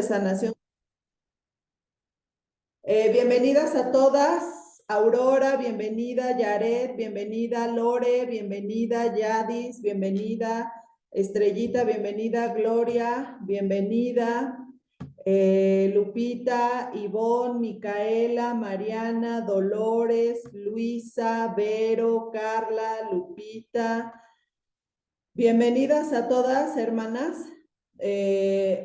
sanación. Bienvenidas a todas. Aurora, bienvenida. Yaret, bienvenida. Lore, bienvenida. Yadis, bienvenida. Estrellita, bienvenida. Gloria, bienvenida. Lupita, Ivonne, Micaela, Mariana, Dolores, Luisa, Vero, Carla, Lupita. Bienvenidas a todas, hermanas.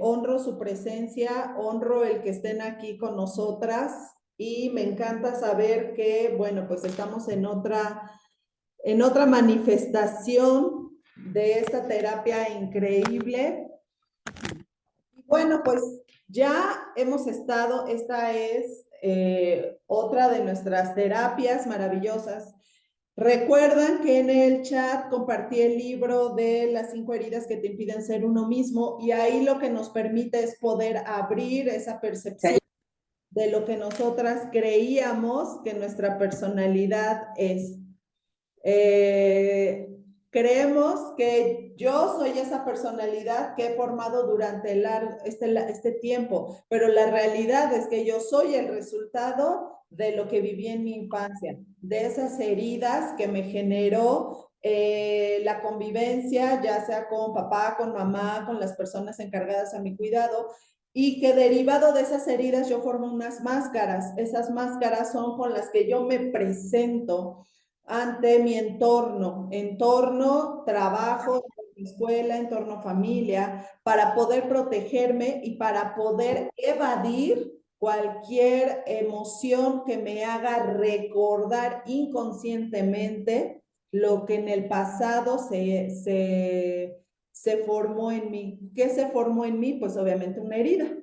Honro su presencia, honro el que estén aquí con nosotras y me encanta saber que, bueno, pues estamos en otra manifestación de esta terapia increíble. Bueno, pues ya hemos estado, esta es otra de nuestras terapias maravillosas. Recuerdan que en el chat compartí el libro de las 5 heridas que te impiden ser uno mismo y ahí lo que nos permite es poder abrir esa percepción de lo que nosotras creíamos que nuestra personalidad es. Creemos que yo soy esa personalidad que he formado durante este tiempo, pero la realidad es que yo soy el resultado de lo que viví en mi infancia, de esas heridas que me generó la convivencia, ya sea con papá, con mamá, con las personas encargadas a mi cuidado, y que derivado de esas heridas yo formo unas máscaras. Esas máscaras son con las que yo me presento ante mi entorno trabajo, escuela, entorno familia, para poder protegerme y para poder evadir cualquier emoción que me haga recordar inconscientemente lo que en el pasado se formó en mí. ¿Qué se formó en mí? Pues obviamente una herida.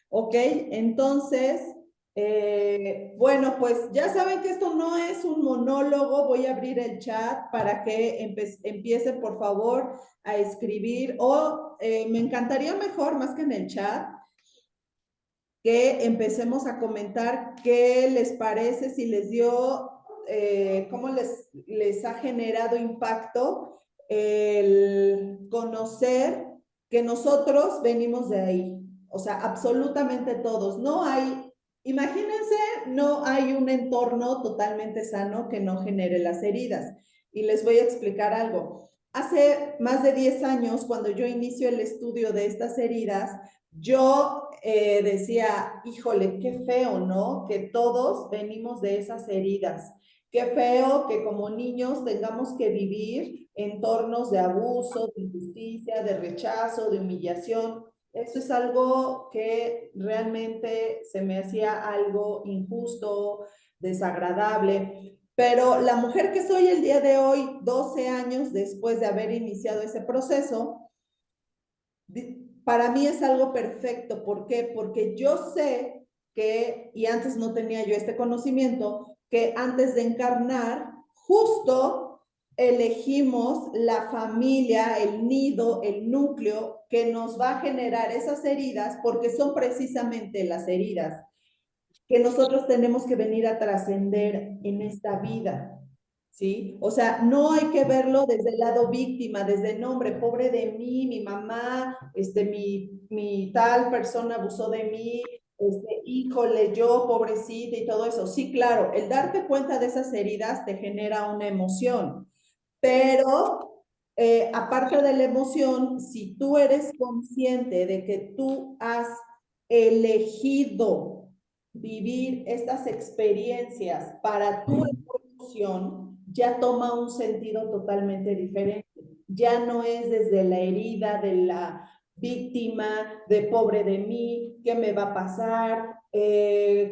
¿Ok? Entonces, bueno, pues ya saben que esto no es un monólogo. Voy a abrir el chat para que empiecen, por favor, a escribir o me encantaría mejor, más que en el chat, que empecemos a comentar qué les parece, si les dio, cómo les ha generado impacto el conocer que nosotros venimos de ahí. O sea, absolutamente todos. No hay, imagínense, no hay un entorno totalmente sano que no genere las heridas. Y les voy a explicar algo. Hace más de 10 años, cuando yo inicio el estudio de estas heridas, yo decía, híjole, qué feo, ¿no? Que todos venimos de esas heridas. Qué feo que como niños tengamos que vivir entornos de abuso, de injusticia, de rechazo, de humillación. Eso es algo que realmente se me hacía algo injusto, desagradable. Pero la mujer que soy el día de hoy, 12 años después de haber iniciado ese proceso, para mí es algo perfecto. ¿Por qué? Porque yo sé que, y antes no tenía yo este conocimiento, que antes de encarnar, justo elegimos la familia, el nido, el núcleo que nos va a generar esas heridas, porque son precisamente las heridas que nosotros tenemos que venir a trascender en esta vida. ¿Sí? O sea, no hay que verlo desde el lado víctima, desde el nombre, pobre de mí, mi mamá, mi tal persona abusó de mí, híjole, yo, pobrecita y todo eso. Sí, claro, el darte cuenta de esas heridas te genera una emoción, pero aparte de la emoción, si tú eres consciente de que tú has elegido vivir estas experiencias para tu evolución, ya toma un sentido totalmente diferente. Ya no es desde la herida de la víctima, de pobre de mí, ¿qué me va a pasar?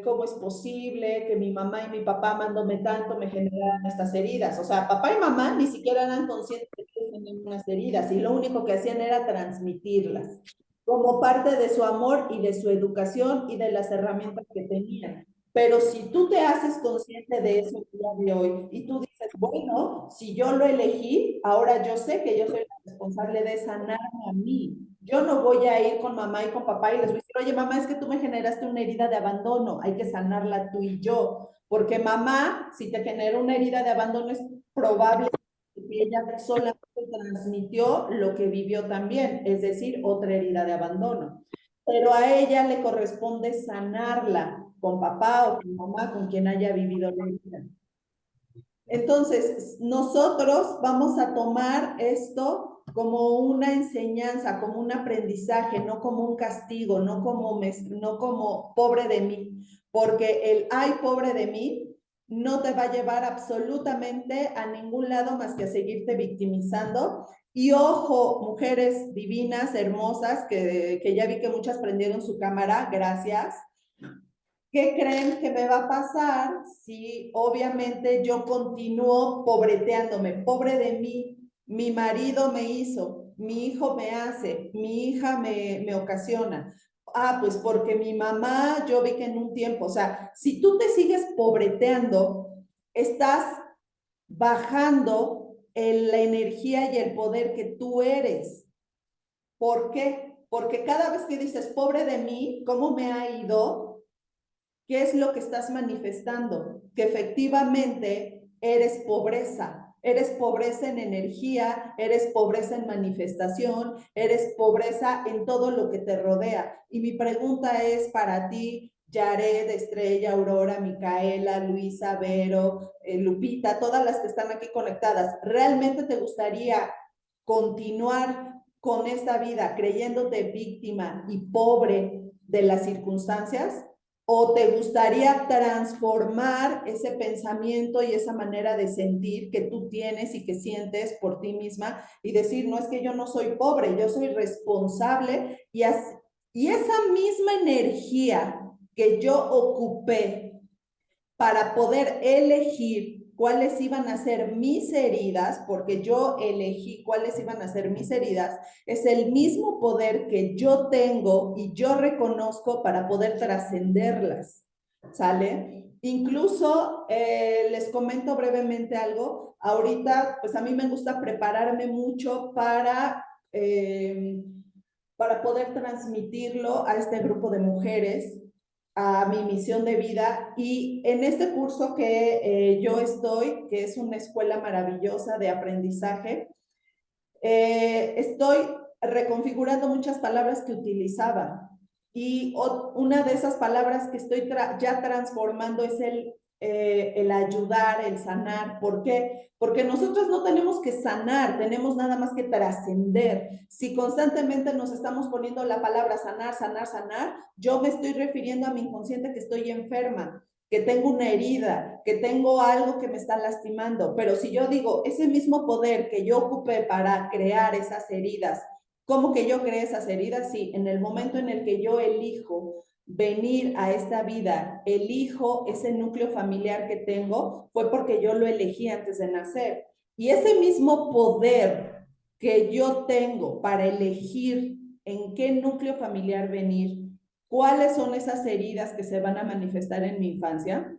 ¿Cómo es posible que mi mamá y mi papá amándome tanto me generaran estas heridas? O sea, papá y mamá ni siquiera eran conscientes de que tenían unas heridas y lo único que hacían era transmitirlas como parte de su amor y de su educación y de las herramientas que tenían. Pero si tú te haces consciente de eso el día de hoy y tú dices, bueno, si yo lo elegí, ahora yo sé que yo soy la responsable de sanarme a mí. Yo no voy a ir con mamá y con papá y les voy a decir, oye, mamá, es que tú me generaste una herida de abandono, hay que sanarla tú y yo. Porque mamá, si te genera una herida de abandono, es probable que ella solamente transmitió lo que vivió también, es decir, otra herida de abandono. pero a ella le corresponde sanarla con papá o con mamá, con quien haya vivido la herida. Entonces, nosotros vamos a tomar esto como una enseñanza, como un aprendizaje, no como un castigo, no como pobre de mí, porque el ay, pobre de mí, no te va a llevar absolutamente a ningún lado más que a seguirte victimizando. Y ojo, mujeres divinas, hermosas, que ya vi que muchas prendieron su cámara, gracias. ¿Qué creen que me va a pasar si obviamente yo continúo pobreteándome? Pobre de mí, mi marido me hizo, mi hijo me hace, mi hija me ocasiona. Ah, pues porque mi mamá, yo vi que en un tiempo, o sea, si tú te sigues pobreteando, estás bajando la energía y el poder que tú eres. ¿Por qué? Porque cada vez que dices, pobre de mí, ¿cómo me ha ido? ¿Qué es lo que estás manifestando? Que efectivamente eres pobreza en energía, eres pobreza en manifestación, eres pobreza en todo lo que te rodea. Y mi pregunta es para ti, Yared, Estrella, Aurora, Micaela, Luisa, Vero, Lupita, todas las que están aquí conectadas, ¿realmente te gustaría continuar con esta vida creyéndote víctima y pobre de las circunstancias? ¿O te gustaría transformar ese pensamiento y esa manera de sentir que tú tienes y que sientes por ti misma y decir, no es que yo no soy pobre, yo soy responsable y esa misma energía que yo ocupé para poder elegir cuáles iban a ser mis heridas, porque yo elegí cuáles iban a ser mis heridas, es el mismo poder que yo tengo y yo reconozco para poder trascenderlas, ¿sale? Incluso les comento brevemente algo. Ahorita, pues a mí me gusta prepararme mucho para poder transmitirlo a este grupo de mujeres, a mi misión de vida. Y en este curso que yo estoy, que es una escuela maravillosa de aprendizaje, estoy reconfigurando muchas palabras que utilizaba. Y una de esas palabras que estoy ya transformando es el ayudar, el sanar. ¿Por qué? Porque nosotros no tenemos que sanar, tenemos nada más que trascender. Si constantemente nos estamos poniendo la palabra sanar, sanar, sanar, yo me estoy refiriendo a mi inconsciente que estoy enferma, que tengo una herida, que tengo algo que me está lastimando. Pero si yo digo, ese mismo poder que yo ocupé para crear esas heridas, ¿cómo que yo creé esas heridas? Sí, en el momento en el que yo elijo venir a esta vida, elijo ese núcleo familiar que tengo, fue porque yo lo elegí antes de nacer. Y ese mismo poder que yo tengo para elegir en qué núcleo familiar venir, cuáles son esas heridas que se van a manifestar en mi infancia,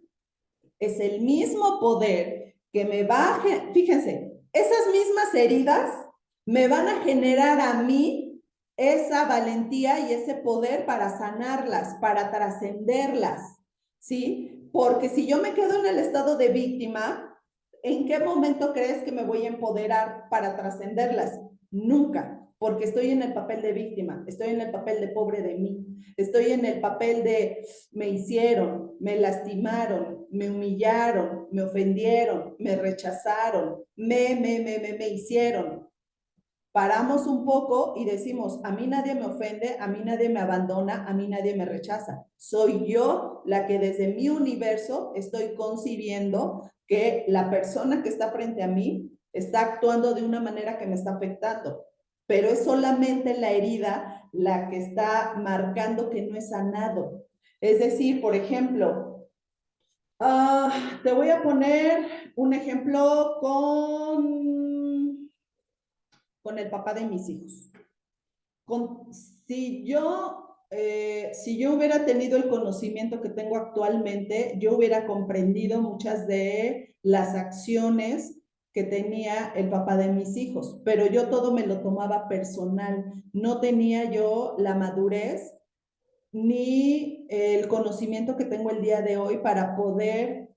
es el mismo poder que me va a, fíjense, esas mismas heridas me van a generar a mí esa valentía y ese poder para sanarlas, para trascenderlas, ¿sí? Porque si yo me quedo en el estado de víctima, ¿en qué momento crees que me voy a empoderar para trascenderlas? Nunca, porque estoy en el papel de víctima, estoy en el papel de pobre de mí, estoy en el papel de me hicieron, me lastimaron, me humillaron, me ofendieron, me rechazaron, me hicieron. Paramos un poco y decimos, a mí nadie me ofende, a mí nadie me abandona, a mí nadie me rechaza. Soy yo la que desde mi universo estoy concibiendo que la persona que está frente a mí está actuando de una manera que me está afectando, pero es solamente la herida la que está marcando que no es sanado. Es decir, por ejemplo, te voy a poner un ejemplo con el papá de mis hijos. Si yo hubiera tenido el conocimiento que tengo actualmente, yo hubiera comprendido muchas de las acciones que tenía el papá de mis hijos, pero yo todo me lo tomaba personal. No tenía yo la madurez ni el conocimiento que tengo el día de hoy para poder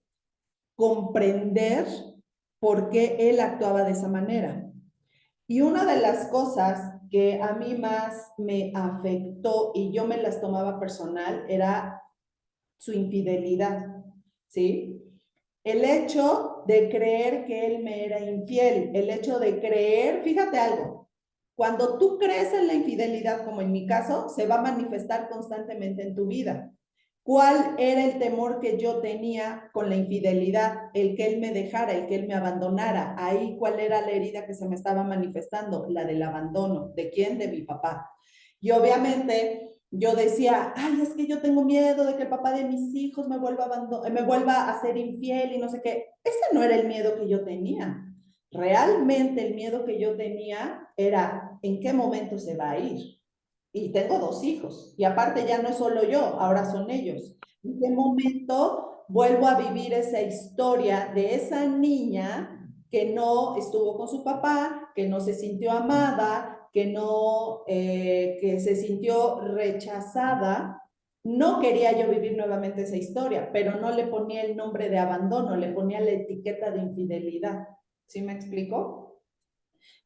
comprender por qué él actuaba de esa manera. Y una de las cosas que a mí más me afectó y yo me las tomaba personal era su infidelidad, ¿sí? El hecho de creer que él me era infiel, el hecho de creer, fíjate algo, cuando tú crees en la infidelidad, como en mi caso, se va a manifestar constantemente en tu vida. ¿Cuál era el temor que yo tenía con la infidelidad? El que él me dejara, el que él me abandonara. Ahí, ¿cuál era la herida que se me estaba manifestando? La del abandono. ¿De quién? De mi papá. Y obviamente yo decía, ay, es que yo tengo miedo de que el papá de mis hijos me vuelva a ser infiel y no sé qué. Ese no era el miedo que yo tenía. Realmente el miedo que yo tenía era en qué momento se va a ir. Y tengo dos hijos. Y aparte ya no es solo yo, ahora son ellos. ¿En qué momento vuelvo a vivir esa historia de esa niña que no estuvo con su papá, que no se sintió amada, que no, que se sintió rechazada? No quería yo vivir nuevamente esa historia, pero no le ponía el nombre de abandono, le ponía la etiqueta de infidelidad. ¿Sí me explico?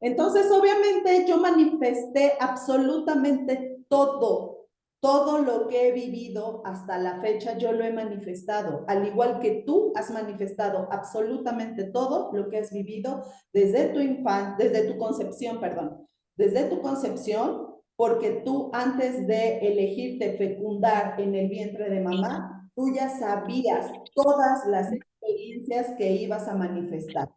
Entonces, obviamente, yo manifesté absolutamente todo, todo lo que he vivido hasta la fecha, yo lo he manifestado, al igual que tú has manifestado absolutamente todo lo que has vivido desde tu infancia, desde tu concepción, perdón, desde tu concepción, porque tú antes de elegirte fecundar en el vientre de mamá, tú ya sabías todas las experiencias que ibas a manifestar.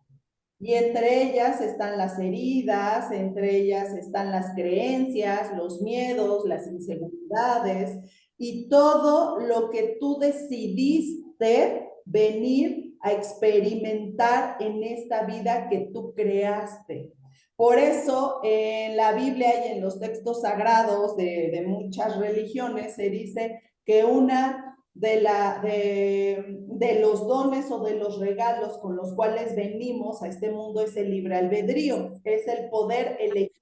Y entre ellas están las heridas, entre ellas están las creencias, los miedos, las inseguridades y todo lo que tú decidiste venir a experimentar en esta vida que tú creaste. Por eso en la Biblia y en los textos sagrados de muchas religiones se dice que una de los dones o de los regalos con los cuales venimos a este mundo es el libre albedrío, es el poder elegir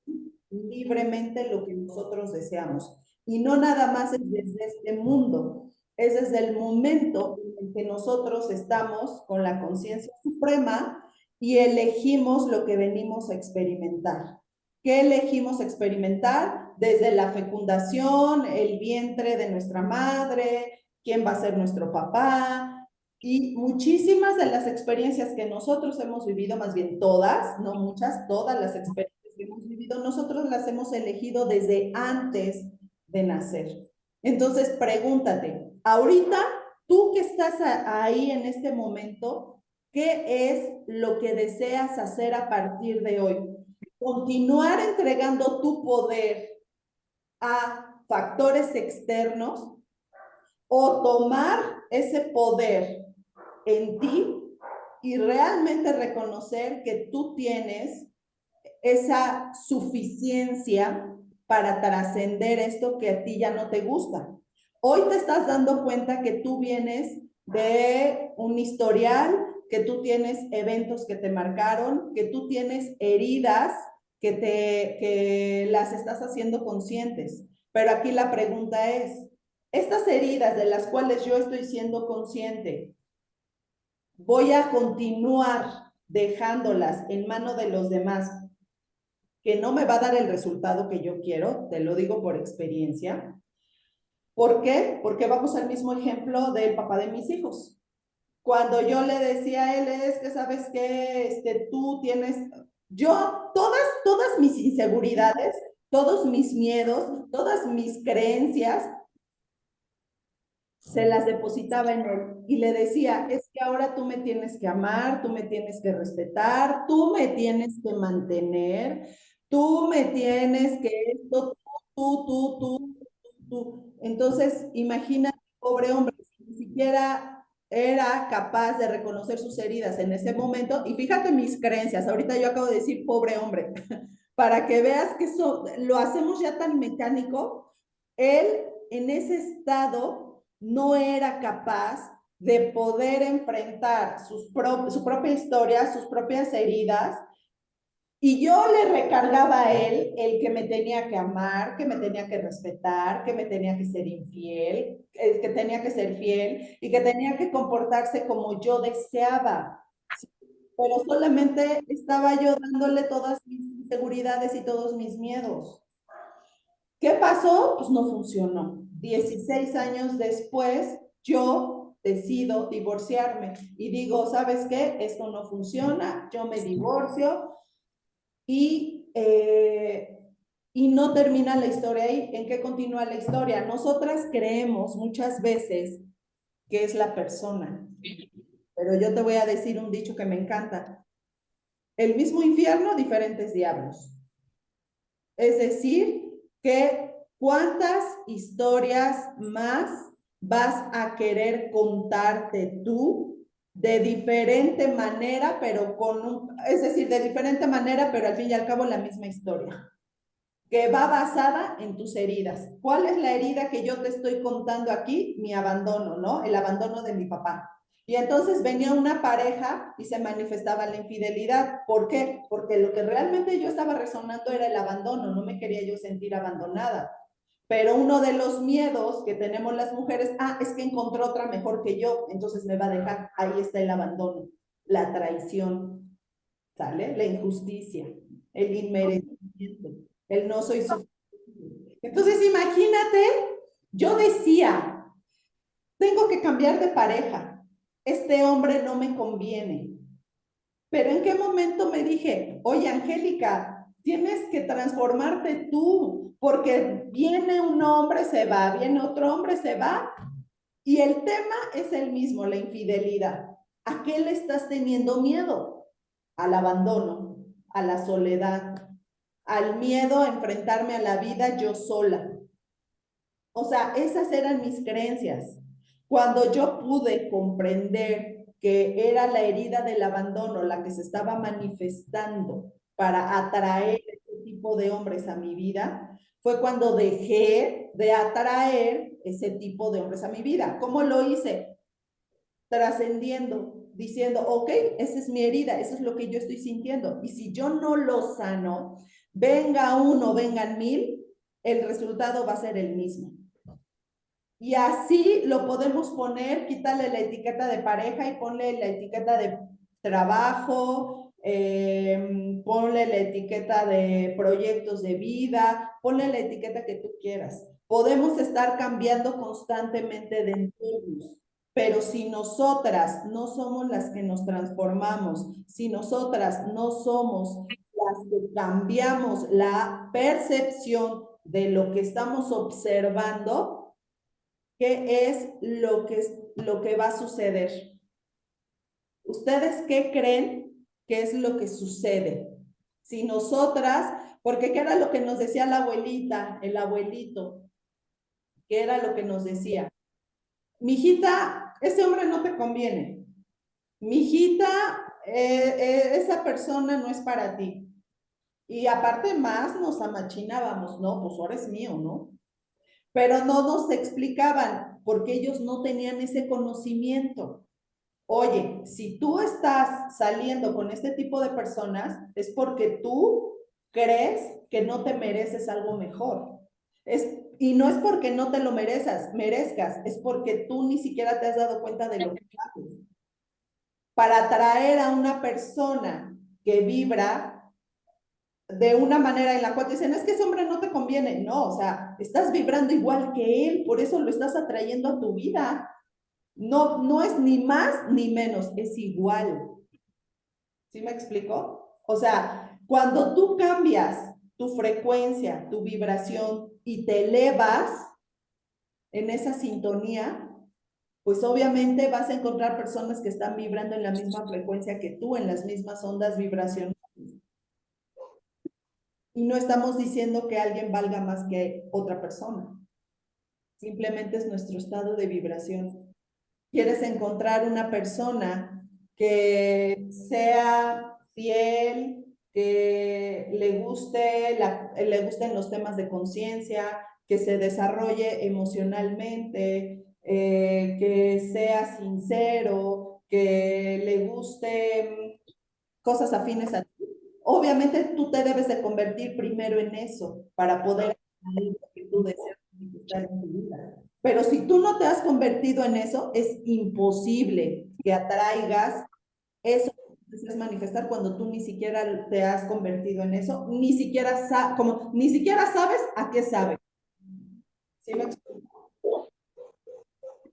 libremente lo que nosotros deseamos. Y no nada más es desde este mundo, es desde el momento en que nosotros estamos con la conciencia suprema y elegimos lo que venimos a experimentar. ¿Qué elegimos experimentar? Desde la fecundación, el vientre de nuestra madre, quién va a ser nuestro papá, y muchísimas de las experiencias que nosotros hemos vivido, más bien todas, no muchas, todas las experiencias que hemos vivido, nosotros las hemos elegido desde antes de nacer. Entonces, pregúntate, ahorita, tú que estás ahí en este momento, ¿qué es lo que deseas hacer a partir de hoy? Continuar entregando tu poder a factores externos o tomar ese poder en ti y realmente reconocer que tú tienes esa suficiencia para trascender esto que a ti ya no te gusta. Hoy te estás dando cuenta que tú vienes de un historial, que tú tienes eventos que te marcaron, que tú tienes heridas que las estás haciendo conscientes. Pero aquí la pregunta es, estas heridas de las cuales yo estoy siendo consciente, voy a continuar dejándolas en mano de los demás, que no me va a dar el resultado que yo quiero, te lo digo por experiencia. ¿Por qué? Porque vamos al mismo ejemplo del papá de mis hijos. Cuando yo le decía a él, es que sabes que tú tienes, yo, todas mis inseguridades, todos mis miedos, todas mis creencias, se las depositaba en él y le decía, es que ahora tú me tienes que amar, tú me tienes que respetar, tú me tienes que mantener, tú me tienes que esto, tú. Entonces, imagina, pobre hombre, ni siquiera era capaz de reconocer sus heridas en ese momento. Y fíjate mis creencias, ahorita yo acabo de decir pobre hombre, para que veas que eso lo hacemos ya tan mecánico. Él en ese estado no era capaz de poder enfrentar su propia historia, sus propias heridas, y yo le recargaba a él el que me tenía que amar, que me tenía que respetar, que me tenía que ser infiel, que tenía que ser fiel y que tenía que comportarse como yo deseaba. ¿Sí? Pero solamente estaba yo dándole todas mis inseguridades y todos mis miedos. ¿Qué pasó? Pues no funcionó. 16 años después, yo decido divorciarme y digo, ¿sabes qué? Esto no funciona, yo me divorcio y, y no termina la historia ahí. ¿En qué continúa la historia? Nosotras creemos muchas veces que es la persona, pero yo te voy a decir un dicho que me encanta. El mismo infierno, diferentes diablos. Es decir, que cuántas historias más vas a querer contarte tú de diferente manera, pero es decir, de diferente manera, pero al fin y al cabo la misma historia, que va basada en tus heridas. ¿Cuál es la herida que yo te estoy contando aquí? Mi abandono, ¿no? El abandono de mi papá. Y entonces venía una pareja y se manifestaba la infidelidad. ¿Por qué? Porque lo que realmente yo estaba resonando era el abandono, no me quería yo sentir abandonada. Pero uno de los miedos que tenemos las mujeres, es que encontró otra mejor que yo, entonces me va a dejar. Ahí está el abandono, la traición, ¿sale? La injusticia, el inmerecimiento, el no soy suficiente. Entonces, imagínate, yo decía, tengo que cambiar de pareja, este hombre no me conviene. Pero ¿en qué momento me dije, oye, Angélica, tienes que transformarte tú, porque viene un hombre, se va, viene otro hombre, se va, y el tema es el mismo, la infidelidad. ¿A qué le estás teniendo miedo? Al abandono, a la soledad, al miedo a enfrentarme a la vida yo sola. O sea, esas eran mis creencias. Cuando yo pude comprender que era la herida del abandono la que se estaba manifestando para atraer ese tipo de hombres a mi vida, fue cuando dejé de atraer ese tipo de hombres a mi vida. ¿Cómo lo hice? Trascendiendo, diciendo, ok, esa es mi herida, eso es lo que yo estoy sintiendo. Y si yo no lo sano, venga uno, vengan mil, el resultado va a ser el mismo. Y así lo podemos poner, quítale la etiqueta de pareja y ponle la etiqueta de trabajo, ponle la etiqueta de proyectos de vida, ponle la etiqueta que tú quieras. Podemos estar cambiando constantemente de entornos, pero si nosotras no somos las que nos transformamos, si nosotras no somos las que cambiamos la percepción de lo que estamos observando, ¿qué es lo que va a suceder? ¿Ustedes qué creen que es lo que sucede? Si nosotras, porque ¿qué era lo que nos decía la abuelita, el abuelito? ¿Qué era lo que nos decía? Mijita, ese hombre no te conviene. Mijita, esa persona no es para ti. Y aparte más nos amachinábamos, no, pues ahora es mío, ¿no? Pero no nos explicaban porque ellos no tenían ese conocimiento. Oye, si tú estás saliendo con este tipo de personas, es porque tú crees que no te mereces algo mejor. Y no es porque no te lo merezcas, es porque tú ni siquiera te has dado cuenta de lo que haces. Para atraer a una persona que vibra de una manera en la cual te dicen, es que ese hombre no te conviene. No, o sea, estás vibrando igual que él, por eso lo estás atrayendo a tu vida. No, no es ni más ni menos, es igual. ¿Sí me explico? O sea, cuando tú cambias tu frecuencia, tu vibración y te elevas en esa sintonía, pues obviamente vas a encontrar personas que están vibrando en la misma frecuencia que tú, en las mismas ondas vibracionales. Y no estamos diciendo que alguien valga más que otra persona. Simplemente es nuestro estado de vibración. Quieres encontrar una persona que sea fiel, que le gusten los temas de conciencia, que se desarrolle emocionalmente, que sea sincero, que le guste cosas afines a ti. Obviamente tú te debes de convertir primero en eso para poder hacer lo que tú deseas manifestar en tu vida. Pero si tú no te has convertido en eso, es imposible que atraigas eso que deseas manifestar cuando tú ni siquiera te has convertido en eso, ni siquiera sabes a qué sabe. ¿Sí me explico?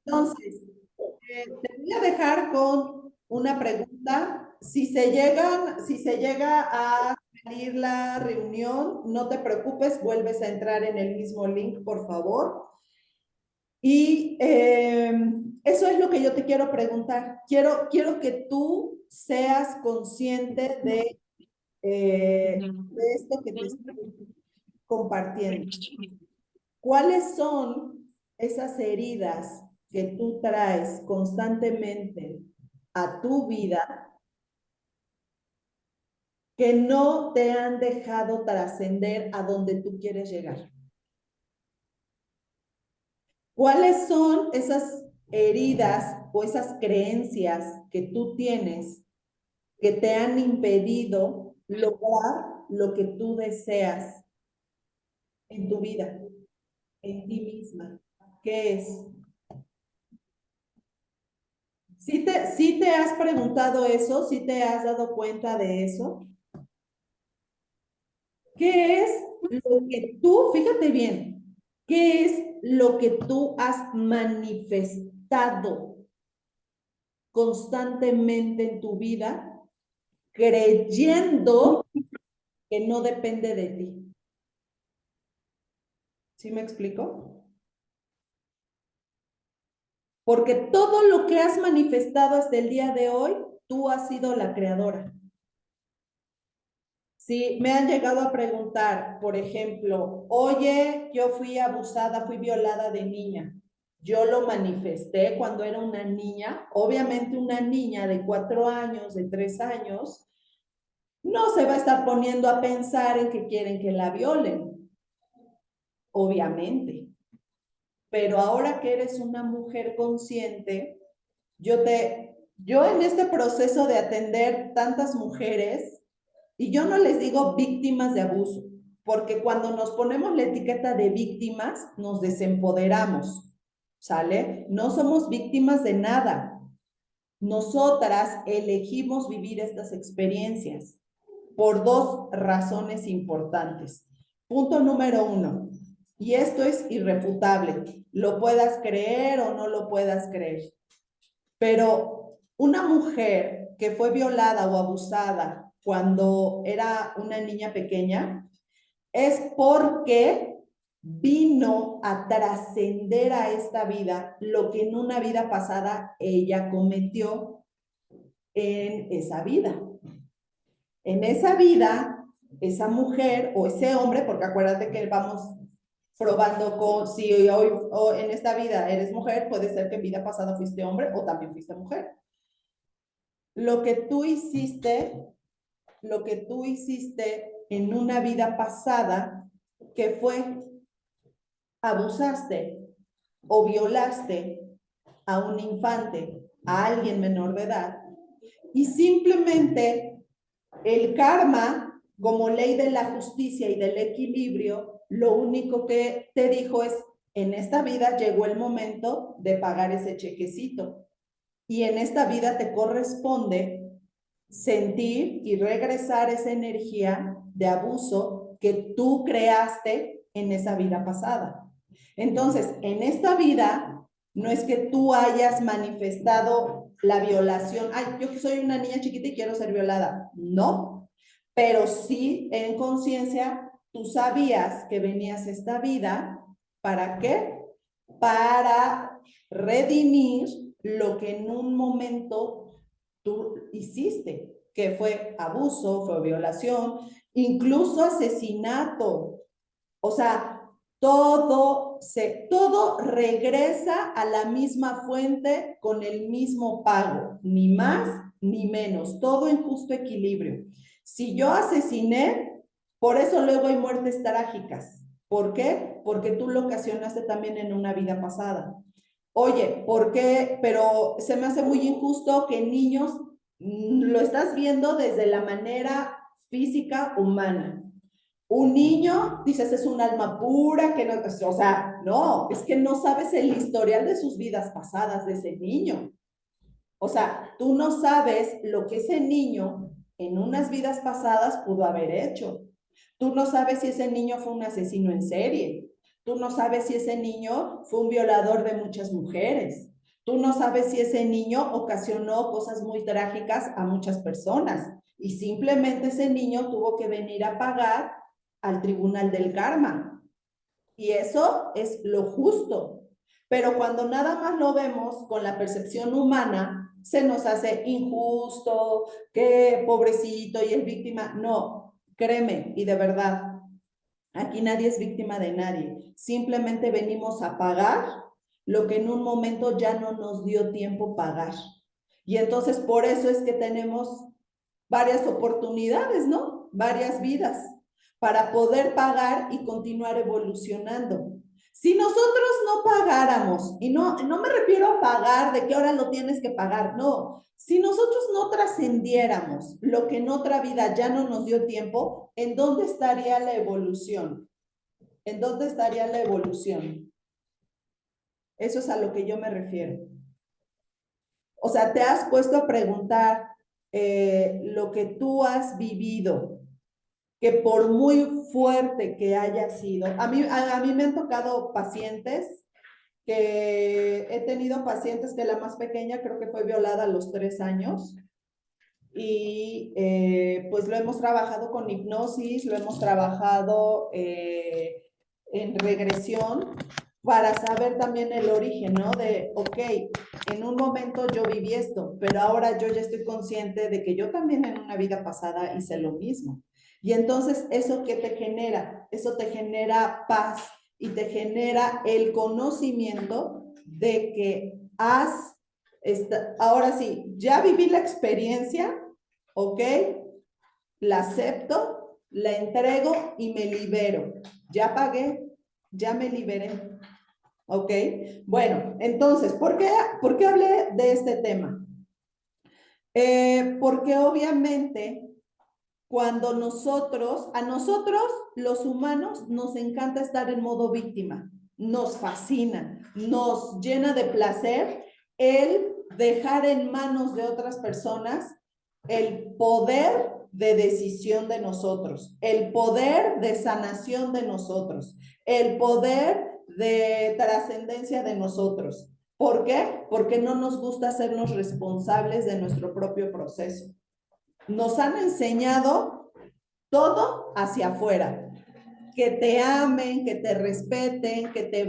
Entonces, te voy a dejar con una pregunta. Si se llega a salir la reunión, no te preocupes, vuelves a entrar en el mismo link, por favor. Y eso es lo que yo te quiero preguntar. Quiero que tú seas consciente de esto que te estoy compartiendo. ¿Cuáles son esas heridas que tú traes constantemente a tu vida que no te han dejado trascender a donde tú quieres llegar? ¿Cuáles son esas heridas o esas creencias que tú tienes que te han impedido lograr lo que tú deseas en tu vida, en ti misma? ¿Qué es? ¿Sí te has preguntado eso? ¿Sí te has dado cuenta de eso? ¿Qué es lo que tú, fíjate bien, qué es lo que tú has manifestado constantemente en tu vida creyendo que no depende de ti? ¿Sí me explico? Porque todo lo que has manifestado hasta el día de hoy, tú has sido la creadora. Sí, me han llegado a preguntar, por ejemplo, oye, yo fui abusada, fui violada de niña. Yo lo manifesté cuando era una niña. Obviamente una niña de 4 años, de 3 años, no se va a estar poniendo a pensar en que quieren que la violen, obviamente. Pero ahora que eres una mujer consciente, yo en este proceso de atender tantas mujeres, y yo no les digo víctimas de abuso, porque cuando nos ponemos la etiqueta de víctimas, nos desempoderamos, ¿sale? No somos víctimas de nada. Nosotras elegimos vivir estas experiencias por dos razones importantes. Punto número uno, y esto es irrefutable, lo puedas creer o no lo puedas creer, pero una mujer que fue violada o abusada cuando era una niña pequeña es porque vino a trascender a esta vida lo que en una vida pasada ella cometió en esa vida. En esa vida, esa mujer o ese hombre, porque acuérdate que vamos probando con si hoy o en esta vida eres mujer, puede ser que en vida pasada fuiste hombre o también fuiste mujer. Lo que tú hiciste, lo que tú hiciste en una vida pasada, que fue abusaste o violaste a un infante, a alguien menor de edad, y simplemente el karma, como ley de la justicia y del equilibrio, lo único que te dijo es, en esta vida llegó el momento de pagar ese chequecito. Y en esta vida te corresponde sentir y regresar esa energía de abuso que tú creaste en esa vida pasada. Entonces, en esta vida, no es que tú hayas manifestado la violación, ay, yo soy una niña chiquita y quiero ser violada. No, pero sí en conciencia tú sabías que venías a esta vida, ¿para qué? Para redimir lo que en un momento tú hiciste, que fue abuso, fue violación, incluso asesinato. O sea, todo regresa a la misma fuente con el mismo pago, ni más ni menos, todo en justo equilibrio. Si yo asesiné, por eso luego hay muertes trágicas. ¿Por qué? Porque tú lo ocasionaste también en una vida pasada. Oye, ¿por qué? Pero se me hace muy injusto que niños lo estás viendo desde la manera física humana. Un niño, dices, es un alma pura, que no, o sea, no, es que no sabes el historial de sus vidas pasadas de ese niño. O sea, tú no sabes lo que ese niño en unas vidas pasadas pudo haber hecho. Tú no sabes si ese niño fue un asesino en serie. Tú no sabes si ese niño fue un violador de muchas mujeres. Tú no sabes si ese niño ocasionó cosas muy trágicas a muchas personas y simplemente ese niño tuvo que venir a pagar al tribunal del karma. Y eso es lo justo. Pero cuando nada más lo vemos con la percepción humana, se nos hace injusto, que pobrecito y es víctima. No, créeme, y de verdad, aquí nadie es víctima de nadie. Simplemente venimos a pagar lo que en un momento ya no nos dio tiempo pagar. Y entonces por eso es que tenemos varias oportunidades, ¿no? Varias vidas para poder pagar y continuar evolucionando. Si nosotros no pagáramos, y no me refiero a pagar de qué hora lo tienes que pagar, no. Si nosotros no trascendiéramos lo que en otra vida ya no nos dio tiempo, ¿en dónde estaría la evolución? ¿En dónde estaría la evolución? Eso es a lo que yo me refiero. O sea, te has puesto a preguntar lo que tú has vivido, que por muy fuerte que haya sido, a mí me han tocado pacientes que he tenido pacientes que la más pequeña creo que fue violada a los 3 años y pues lo hemos trabajado con hipnosis, lo hemos trabajado en regresión para saber también el origen, ¿no? De, ok, en un momento yo viví esto, pero ahora yo ya estoy consciente de que yo también en una vida pasada hice lo mismo. Y entonces, ¿eso qué te genera? Eso te genera paz y te genera el conocimiento de que ahora sí, ya viví la experiencia, ¿ok? La acepto, la entrego y me libero. Ya pagué, ya me liberé. ¿Ok? Bueno, entonces, ¿por qué hablé de este tema? Porque obviamente cuando a nosotros los humanos nos encanta estar en modo víctima, nos fascina, nos llena de placer el dejar en manos de otras personas el poder de decisión de nosotros, el poder de sanación de nosotros, el poder de trascendencia de nosotros. ¿Por qué? Porque no nos gusta hacernos responsables de nuestro propio proceso. Nos han enseñado todo hacia afuera, que te amen, que te respeten, que te